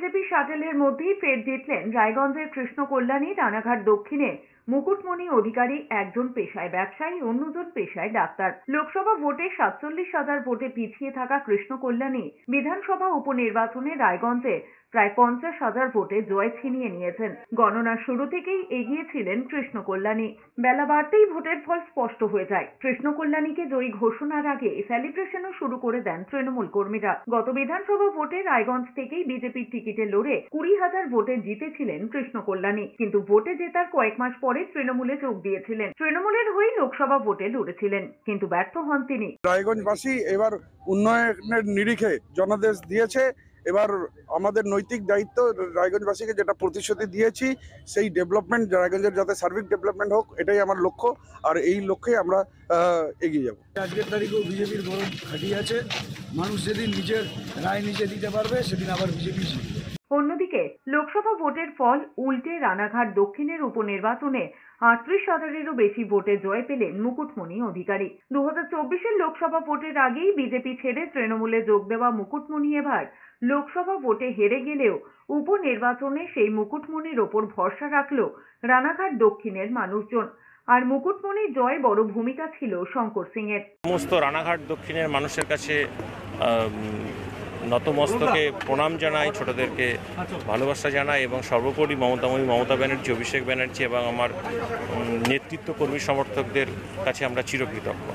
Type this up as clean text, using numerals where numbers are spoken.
BJP শাটেলের মধ্যেই ফের জিতলেন রায়গঞ্জের কৃষ্ণকল্যাণী রানাঘাট দক্ষিণে মুকুটমণি অধিকারী, একজন পেশায় ব্যবসায়ী, অন্যজন পেশায় ডাক্তার। লোকসভা ভোটে 47,000 ভোটে পিছিয়ে থাকা কৃষ্ণকল্যাণী বিধানসভা উপনির্বাচনে রায়গঞ্জে প্রায় 50,000 ভোটে জয় ছিনিয়ে নিয়েছেন। গণনার শুরু থেকেই এগিয়ে ছিলেন কৃষ্ণকল্যাণী। বেলা বাড়তেই ভোটের ফল স্পষ্ট হয়ে যায়। কৃষ্ণকল্যাণীকে জয়ী ঘোষণার আগে সেলিব্রেশনও শুরু করে দেন তৃণমূল কর্মীরা। গত বিধানসভা ভোটে রায়গঞ্জ থেকেই বিজেপির টিকিটে লড়ে 20,000 ভোটে জিতেছিলেন কৃষ্ণকল্যাণী, কিন্তু ভোটে জেতার কয়েক মাস পরে তৃণমূলে যোগ দিয়েছিলেন। তৃণমূলের হয়ে লোকসভা ভোটে লড়েছিলেন, কিন্তু ব্যর্থ হন তিনি। রায়গঞ্জবাসী এবার উন্নয়নের নিরিখে জনাদেশ দিয়েছে। এবার আমাদের নৈতিক দায়িত্ব রায়গঞ্জবাসীকে যেটা প্রতিশ্রুতি দিয়েছি সেই ডেভেলপমেন্ট, রায়গঞ্জের যাতে সার্বিক ডেভেলপমেন্ট হোক, এটাই আমার লক্ষ্য। আর এই লক্ষ্যে আমরা এগিয়ে যাব। আজকের তারিখেও বিজেপির গরম খাটিয়ে আছে। মানুষ যেদিন নিজের রায় নিজে দিতে পারবে সেদিন আবার বিজেপি জিতবে। অন্যদিকে লোকসভা ভোটের ফল উল্টে রানাঘাট দক্ষিণের উপনির্বাচনে 38,000-এরও বেশি ভোটে জয় পেলেন মুকুটমণি অধিকারী। 2024-এর লোকসভা ভোটের আগেই বিজেপি ছেড়ে তৃণমূলে যোগ দেওয়া মুকুটমণি এবার লোকসভা ভোটে হেরে গেলেও উপনির্বাচনে সেই মুকুটমণির ওপর ভরসা রাখল রানাঘাট দক্ষিণের মানুষজন। আর মুকুটমণির জয় বড় ভূমিকা ছিল শঙ্কর সিং এর। সমস্ত রানাঘাট দক্ষিণের মানুষের কাছে নতমস্তকে প্রণাম জানাই, ছোটদেরকে ভালোবাসা জানাই এবং সর্বোপরি মমতা ব্যানার্জি, অভিষেক ব্যানার্জি এবং আমার নেতৃত্ব কর্মী সমর্থকদের কাছে আমরা চিরকৃতজ্ঞ।